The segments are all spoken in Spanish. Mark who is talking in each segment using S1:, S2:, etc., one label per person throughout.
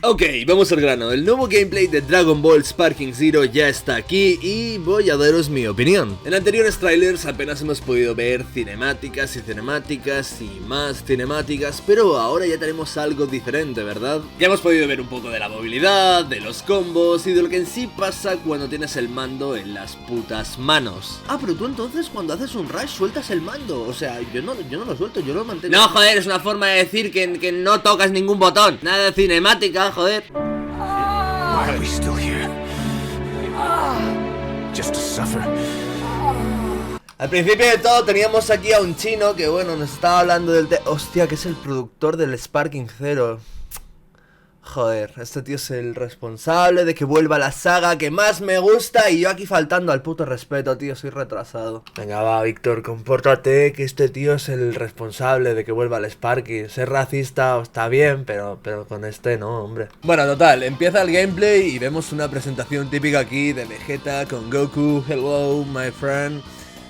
S1: Ok, vamos al grano. El nuevo gameplay de Dragon Ball Sparking Zero ya está aquí y voy a daros mi opinión. En anteriores trailers apenas hemos podido ver cinemáticas y más cinemáticas, pero ahora ya tenemos algo diferente, ¿verdad? Ya hemos podido ver un poco de la movilidad, de los combos y de lo que en sí pasa cuando tienes el mando en las putas manos. Ah, pero tú entonces cuando haces un rush sueltas el mando. O sea, yo no lo suelto, yo lo mantengo. No, joder, es una forma de decir que no tocas ningún botón. Nada de cinemática, joder.
S2: Why are we still here? Just to suffer.
S1: Al principio de todo teníamos aquí a un chino que bueno, nos estaba hablando del hostia, que es el productor del Sparking Zero. Joder, este tío es el responsable de que vuelva la saga que más me gusta y yo aquí faltando al puto respeto, tío, soy retrasado. Venga, va, Víctor, compórtate, que este tío es el responsable de que vuelva el Sparking. Ser racista está bien, pero con este no, hombre. Bueno, total, empieza el gameplay y vemos una presentación típica aquí de Vegeta con Goku. Hello, my friend.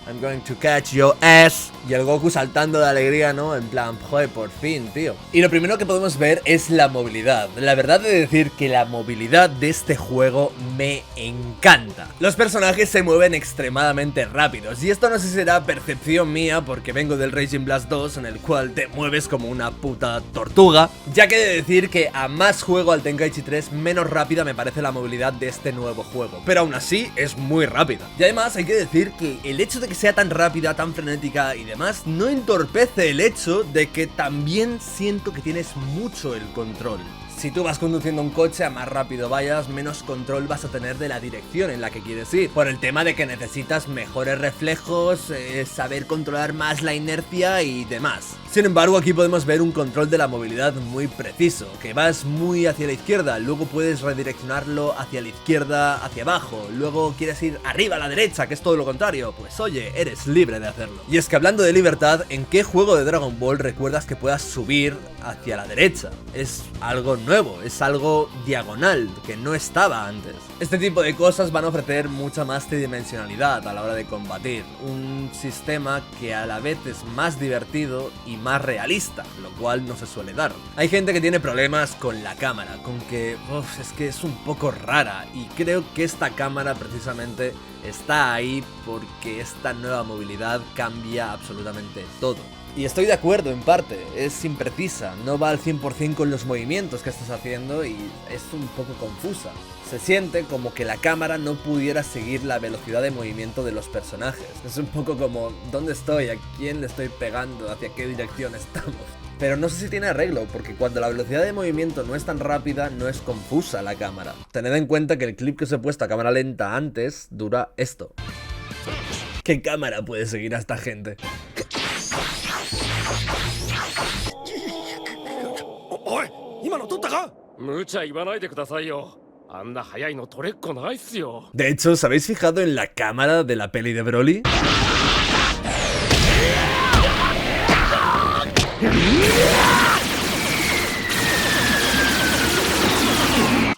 S1: I'm going to catch your ass. Y el Goku saltando de alegría, ¿no? En plan, joder, por fin, tío. Y lo primero que podemos ver es la movilidad. La verdad de decir que la movilidad de este juego me encanta. Los personajes se mueven extremadamente rápidos. Y esto no sé si será percepción mía, porque vengo del Raging Blast 2, en el cual te mueves como una puta tortuga. Ya que he de decir que a más juego al Tenkaichi 3, menos rápida me parece la movilidad de este nuevo juego. Pero aún así, es muy rápida. Y además hay que decir que el hecho de que sea tan rápida, tan frenética y demás, no entorpece el hecho de que también siento que tienes mucho el control. Si tú vas conduciendo un coche, a más rápido vayas, menos control vas a tener de la dirección en la que quieres ir. Por el tema de que necesitas mejores reflejos, saber controlar más la inercia y demás. Sin embargo, aquí podemos ver un control de la movilidad muy preciso, que vas muy hacia la izquierda, luego puedes redireccionarlo hacia la izquierda, hacia abajo, luego quieres ir arriba a la derecha, que es todo lo contrario, pues oye, eres libre de hacerlo. Y es que hablando de libertad, ¿en qué juego de Dragon Ball recuerdas que puedas subir hacia la derecha? Es algo nuevo, es algo diagonal, que no estaba antes. Este tipo de cosas van a ofrecer mucha más tridimensionalidad a la hora de combatir, un sistema que a la vez es más divertido y más realista, lo cual no se suele dar. Hay gente que tiene problemas con la cámara, con que es que es un poco rara, y creo que esta cámara precisamente está ahí porque esta nueva movilidad cambia absolutamente todo. Y estoy de acuerdo en parte, es imprecisa, no va al 100% con los movimientos que estás haciendo y es un poco confusa. Se siente como que la cámara no pudiera seguir la velocidad de movimiento de los personajes. Es un poco como, ¿dónde estoy? ¿A quién le estoy pegando? ¿Hacia qué dirección estamos? Pero no sé si tiene arreglo, porque cuando la velocidad de movimiento no es tan rápida, no es confusa la cámara. Tened en cuenta que el clip que os he puesto a cámara lenta antes dura esto. ¿Qué cámara puede seguir a esta gente? De hecho, ¿os habéis fijado en la cámara de la peli de Broly?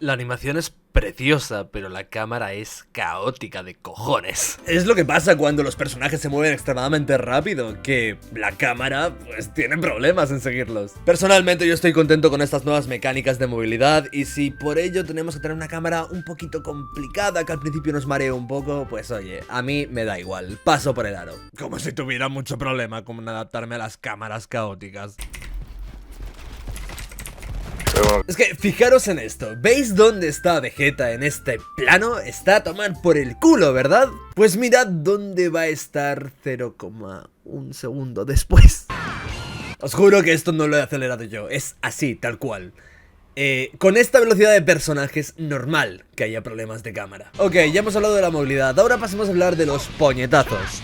S1: La animación es preciosa, pero la cámara es caótica de cojones. Es lo que pasa cuando los personajes se mueven extremadamente rápido, que la cámara pues tiene problemas en seguirlos. Personalmente yo estoy contento con estas nuevas mecánicas de movilidad, y si por ello tenemos que tener una cámara un poquito complicada que al principio nos maree un poco, pues oye, a mí me da igual, paso por el aro. Como si tuviera mucho problema con adaptarme a las cámaras caóticas. Es que fijaros en esto, ¿veis dónde está Vegeta en este plano? Está a tomar por el culo, ¿verdad? Pues mirad dónde va a estar 0,1 segundo después. Os juro que esto no lo he acelerado yo, es así, tal cual. Con esta velocidad de personajes, normal que haya problemas de cámara. Ok, ya hemos hablado de la movilidad, ahora pasemos a hablar de los puñetazos.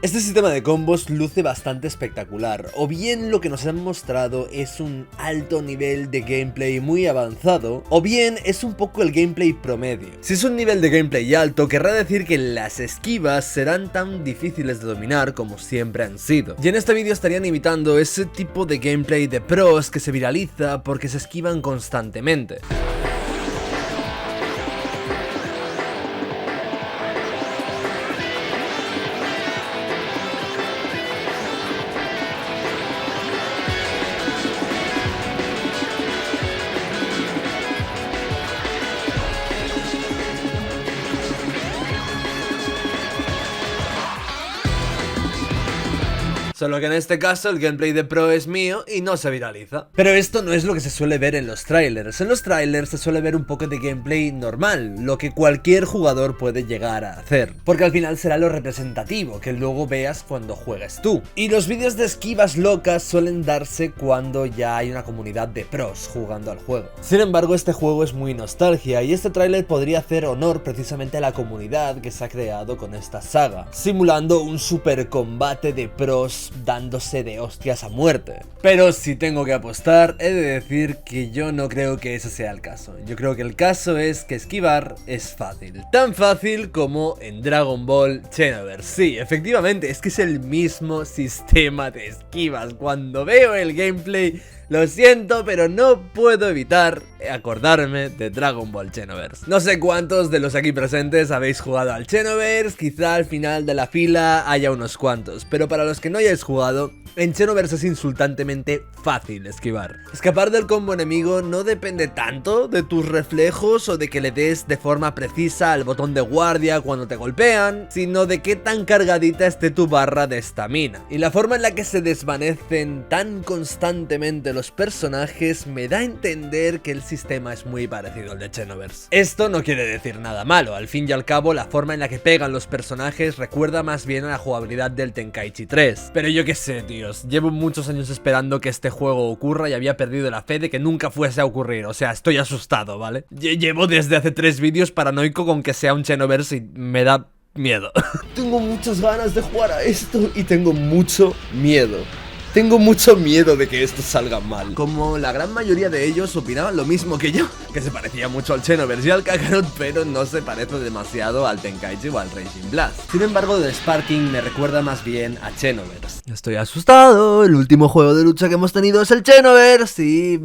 S1: Este sistema de combos luce bastante espectacular, o bien lo que nos han mostrado es un alto nivel de gameplay muy avanzado, o bien es un poco el gameplay promedio. Si es un nivel de gameplay alto, querrá decir que las esquivas serán tan difíciles de dominar como siempre han sido. Y en este vídeo estarían imitando ese tipo de gameplay de pros que se viraliza porque se esquivan constantemente. Solo que en este caso el gameplay de Pro es mío y no se viraliza. Pero esto no es lo que se suele ver en los trailers. En los trailers se suele ver un poco de gameplay normal, lo que cualquier jugador puede llegar a hacer, porque al final será lo representativo que luego veas cuando juegues tú. Y los vídeos de esquivas locas suelen darse cuando ya hay una comunidad de pros jugando al juego. Sin embargo, este juego es muy nostalgia y este tráiler podría hacer honor precisamente a la comunidad que se ha creado con esta saga, simulando un super combate de pros dándose de hostias a muerte. Pero si tengo que apostar, he de decir que yo no creo que ese sea el caso. Yo creo que el caso es que esquivar es fácil, tan fácil como en Dragon Ball Xenoverse. Sí, efectivamente, es que es el mismo sistema de esquivas. Cuando veo el gameplay, lo siento, pero no puedo evitar acordarme de Dragon Ball Xenoverse. No sé cuántos de los aquí presentes habéis jugado al Xenoverse, quizá al final de la fila haya unos cuantos, pero para los que no hayáis jugado, en Xenoverse es insultantemente fácil esquivar. Escapar del combo enemigo no depende tanto de tus reflejos o de que le des de forma precisa al botón de guardia cuando te golpean, sino de qué tan cargadita esté tu barra de estamina. Y la forma en la que se desvanecen tan constantemente los personajes me da a entender que el sistema es muy parecido al de Xenoverse. Esto no quiere decir nada malo, al fin y al cabo la forma en la que pegan los personajes recuerda más bien a la jugabilidad del Tenkaichi 3. Pero yo qué sé, tíos, llevo muchos años esperando que este juego ocurra y había perdido la fe de que nunca fuese a ocurrir, o sea, estoy asustado, ¿vale? Llevo desde hace 3 vídeos paranoico con que sea un Xenoverse y me da miedo. Tengo muchas ganas de jugar a esto y tengo mucho miedo. Tengo mucho miedo de que esto salga mal. Como la gran mayoría de ellos opinaban lo mismo que yo, que se parecía mucho al Xenoverse y al Kakarot, pero no se parece demasiado al Tenkaichi o al Raging Blast. Sin embargo, The Sparking me recuerda más bien a Xenoverse. Estoy asustado, el último juego de lucha que hemos tenido es el Xenoverse y...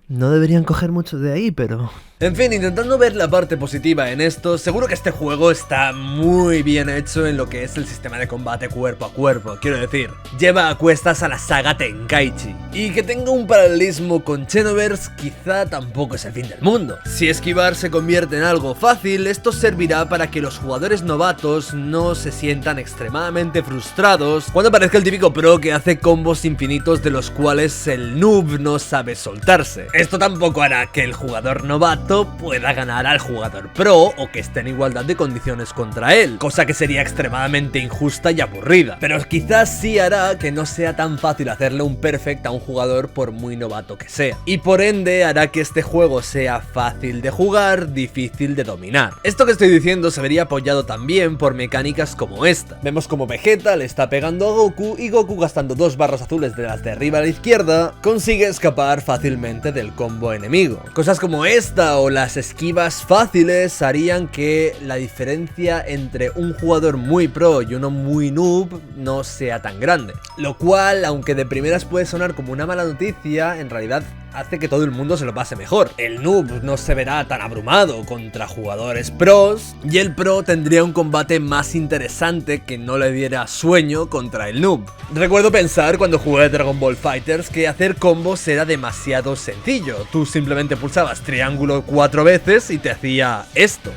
S1: no deberían coger mucho de ahí, pero... En fin, intentando ver la parte positiva en esto, seguro que este juego está muy bien hecho en lo que es el sistema de combate cuerpo a cuerpo. Quiero decir, lleva a cuestas a la saga Tenkaichi. Y que tenga un paralelismo con Xenoverse quizá tampoco es el fin del mundo. Si esquivar se convierte en algo fácil, esto servirá para que los jugadores novatos no se sientan extremadamente frustrados cuando aparezca el típico pro que hace combos infinitos de los cuales el noob no sabe soltarse. Esto tampoco hará que el jugador novato pueda ganar al jugador pro o que esté en igualdad de condiciones contra él, cosa que sería extremadamente injusta y aburrida, pero quizás sí hará que no sea tan fácil hacerle un perfect a un jugador por muy novato que sea, y por ende hará que este juego sea fácil de jugar, difícil de dominar. Esto que estoy diciendo se vería apoyado también por mecánicas como esta. Vemos como Vegeta le está pegando a Goku y Goku, gastando 2 barras azules de las de arriba a la izquierda, consigue escapar fácilmente del combo enemigo. Cosas como esta o las esquivas fáciles harían que la diferencia entre un jugador muy pro y uno muy noob no sea tan grande, lo cual, aunque de primeras puede sonar como una mala noticia, en realidad hace que todo el mundo se lo pase mejor. El noob no se verá tan abrumado contra jugadores pros y el pro tendría un combate más interesante que no le diera sueño contra el noob. Recuerdo pensar cuando jugué Dragon Ball FighterZ que hacer combos era demasiado sencillo. Tú simplemente pulsabas triángulo 4 veces y te hacía esto.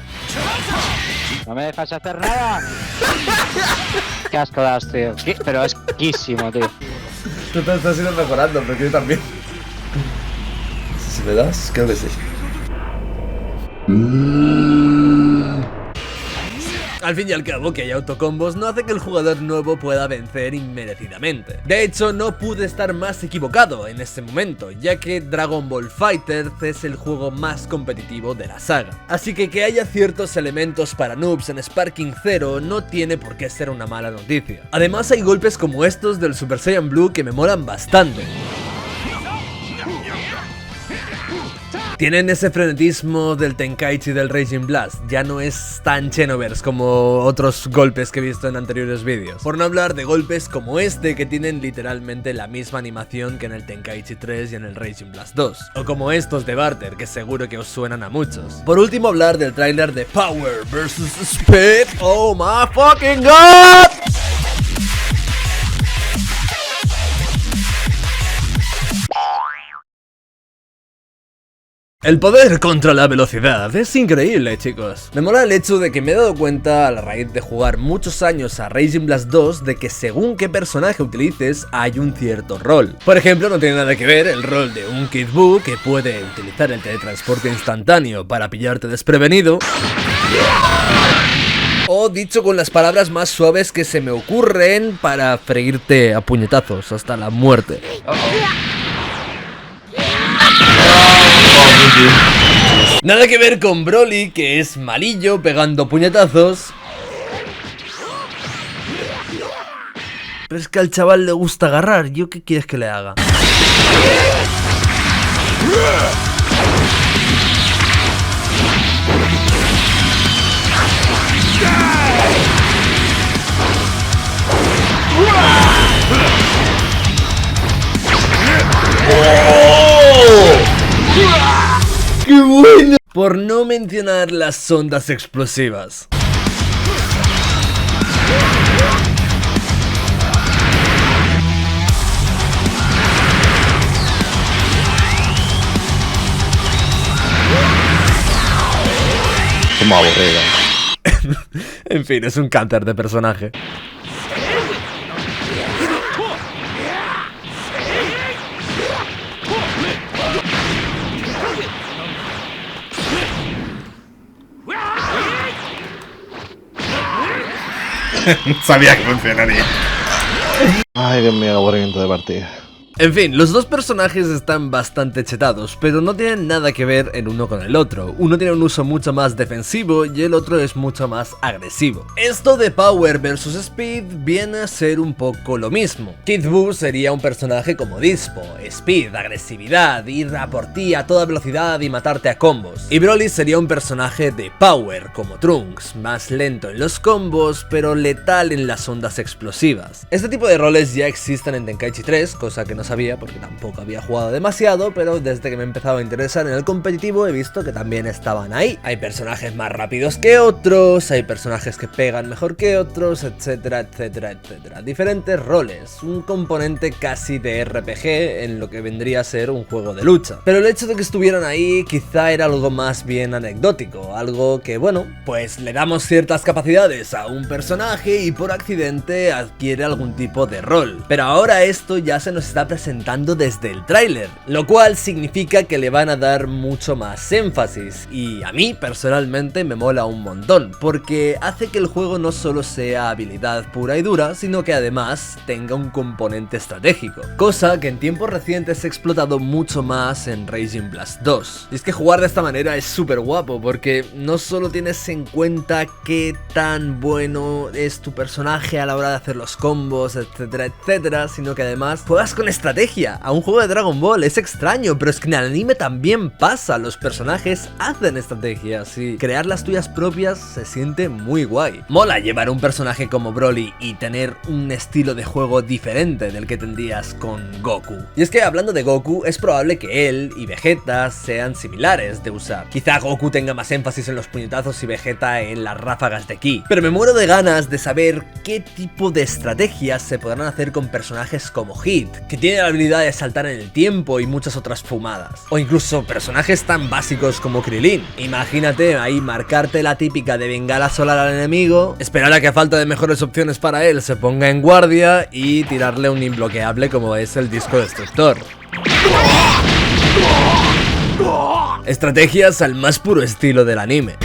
S3: No me dejas hacer nada. Qué asco das, tío. Pero es asquísimo, tío.
S1: Tú te estás ido mejorando, pero yo también. Si me das, creo que sí. Al fin y al cabo, que haya autocombos no hace que el jugador nuevo pueda vencer inmerecidamente. De hecho, no pude estar más equivocado en ese momento, ya que Dragon Ball FighterZ es el juego más competitivo de la saga. Así que haya ciertos elementos para noobs en Sparking Zero no tiene por qué ser una mala noticia. Además, hay golpes como estos del Super Saiyan Blue que me molan bastante. Tienen ese frenetismo del Tenkaichi y del Raging Blast, ya no es tan Xenoverse como otros golpes que he visto en anteriores vídeos. Por no hablar de golpes como este que tienen literalmente la misma animación que en el Tenkaichi 3 y en el Raging Blast 2. O como estos de Barter, que seguro que os suenan a muchos. Por último, hablar del tráiler de Power vs Speed. ¡Oh my fucking god! El poder contra la velocidad es increíble, chicos. Me mola el hecho de que me he dado cuenta a la raíz de jugar muchos años a Raging Blast 2 de que según qué personaje utilices hay un cierto rol. Por ejemplo, no tiene nada que ver el rol de un Kid Buu que puede utilizar el teletransporte instantáneo para pillarte desprevenido. O dicho con las palabras más suaves que se me ocurren, para freírte a puñetazos hasta la muerte. Nada que ver con Broly, que es malillo pegando puñetazos. Pero es que al chaval le gusta agarrar. ¿Yo qué quieres que le haga? ¡Qué bueno! Por no mencionar las ondas explosivas.
S4: Como aburrido.
S1: En fin, es un cáncer de personaje.
S4: Sabía que funcionaría. Ay, Dios mío, aburrimiento de partida.
S1: En fin, los dos personajes están bastante chetados, pero no tienen nada que ver el uno con el otro. Uno tiene un uso mucho más defensivo y el otro es mucho más agresivo. Esto de Power vs Speed viene a ser un poco lo mismo. Kid Buu sería un personaje como Dispo, Speed, agresividad, ir a por ti a toda velocidad y matarte a combos. Y Broly sería un personaje de Power, como Trunks, más lento en los combos, pero letal en las ondas explosivas. Este tipo de roles ya existen en Tenkaichi 3, cosa que no sabía porque tampoco había jugado demasiado, pero desde que me he empezado a interesar en el competitivo he visto que también estaban ahí. Hay personajes más rápidos que otros, hay personajes que pegan mejor que otros, etcétera, etcétera, etcétera. Diferentes roles, un componente casi de RPG en lo que vendría a ser un juego de lucha. Pero el hecho de que estuvieran ahí quizá era algo más bien anecdótico, algo que bueno, pues le damos ciertas capacidades a un personaje y por accidente adquiere algún tipo de rol. Pero ahora esto ya se nos está presentando desde el tráiler, lo cual significa que le van a dar mucho más énfasis y a mí personalmente me mola un montón porque hace que el juego no solo sea habilidad pura y dura, sino que además tenga un componente estratégico, cosa que en tiempos recientes he explotado mucho más en Raging Blast 2. Y es que jugar de esta manera es súper guapo porque no solo tienes en cuenta qué tan bueno es tu personaje a la hora de hacer los combos, etcétera, etcétera, sino que además juegas con estrategia a un juego de Dragon Ball. Es extraño, pero es que en el anime también pasa. Los personajes hacen estrategias y crear las tuyas propias se siente muy guay. Mola llevar un personaje como Broly y tener un estilo de juego diferente del que tendrías con Goku. Y es que hablando de Goku, es probable que él y Vegeta sean similares de usar. Quizá Goku tenga más énfasis en los puñetazos y Vegeta en las ráfagas de ki. Pero me muero de ganas de saber qué tipo de estrategias se podrán hacer con personajes como Hit, que tiene la habilidad de saltar en el tiempo y muchas otras fumadas. O incluso personajes tan básicos como Krillin. Imagínate ahí marcarte la típica de bengala solar al enemigo, esperar a que a falta de mejores opciones para él se ponga en guardia y tirarle un imbloqueable como es el disco destructor. Estrategias al más puro estilo del anime.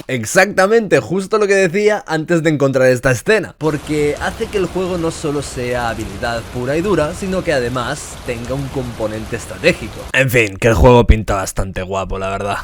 S1: Exactamente, justo lo que decía antes de encontrar esta escena, porque hace que el juego no solo sea habilidad pura y dura, sino que además tenga un componente estratégico. En fin, que el juego pinta bastante guapo, la verdad.